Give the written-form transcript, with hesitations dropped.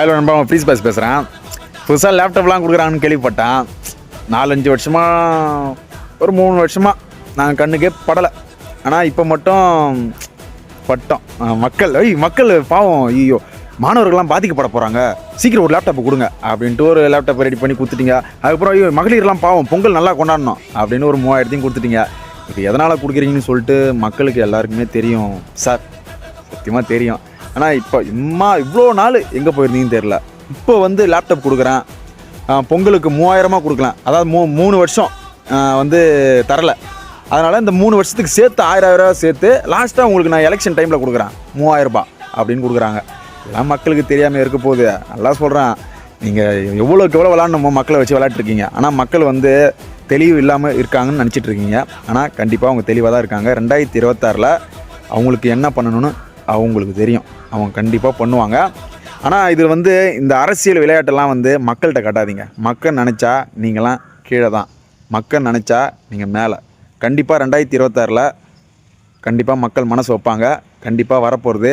அதில் நம்ப freeze pass பேசுகிறேன். புதுசாக லேப்டாப்லாம் கொடுக்குறாங்கன்னு கேள்விப்பட்டேன். 4-5 வருஷமாக, ஒரு 3 வருஷமாக நான் கண்ணுக்கே படலை. ஆனால் இப்போ மட்டும் பட்டோம். மக்கள் பாவம், ஐயோ மாணவர்கள்லாம் பாதிக்கப்பட போகிறாங்க, சீக்கிரம் ஒரு லேப்டாப்பு கொடுங்க அப்படின்ட்டு ஒரு லேப்டாப்பை ரெடி பண்ணி கொடுத்துட்டீங்க. அதுக்கப்புறம் ஐயோ மகளிர்லாம் பாவம் பொங்கல் நல்லா கொண்டாடணும் அப்படின்னு ஒரு 3000 கொடுத்துட்டீங்க. இது எதனால் கொடுக்குறீங்கன்னு சொல்லிட்டு மக்களுக்கு எல்லாருக்குமே தெரியும் சார், சத்தியமாக தெரியும். ஆனால் இப்போ இவ்வளோ நாள் எங்கே போயிருந்தீங்கன்னு தெரில. இப்போ வந்து லேப்டாப் கொடுக்குறேன், பொங்கலுக்கு 3000 கொடுக்கலாம், அதாவது 3 வருஷம் தரலை. அதனால் இந்த 3 வருஷத்துக்கு சேர்த்து 1000 சேர்த்து லாஸ்ட்டாக உங்களுக்கு நான் எலெக்ஷன் டைமில் கொடுக்குறேன் 3000 அப்படின்னு கொடுக்குறாங்க. இதெல்லாம் மக்களுக்கு தெரியாமல் இருக்க போகுது. நல்லா சொல்கிறேன், நீங்கள் எவ்வளோக்கு எவ்வளோ விளாட்ணுமோ மக்களை வச்சு விளையாட்டுருக்கீங்க. ஆனால் மக்கள் தெளிவு இல்லாமல் இருக்காங்கன்னு நினச்சிட்ருக்கீங்க. ஆனால் கண்டிப்பாக அவங்க தெளிவாக தான் இருக்காங்க. 2026 அவங்களுக்கு என்ன பண்ணணும்னு அவங்களுக்கு தெரியும், அவங்க கண்டிப்பாக பண்ணுவாங்க. ஆனால் இது இந்த அரசியல் விளையாட்டெல்லாம் மக்கள்கிட்ட காட்டாதீங்க. மக்கள் நினச்சா நீங்களாம் கீழே தான், மக்கள் நினச்சா நீங்கள் மேலே. கண்டிப்பாக 2026 கண்டிப்பாக மக்கள் மனசு வைப்பாங்க. கண்டிப்பாக வரப்போகிறது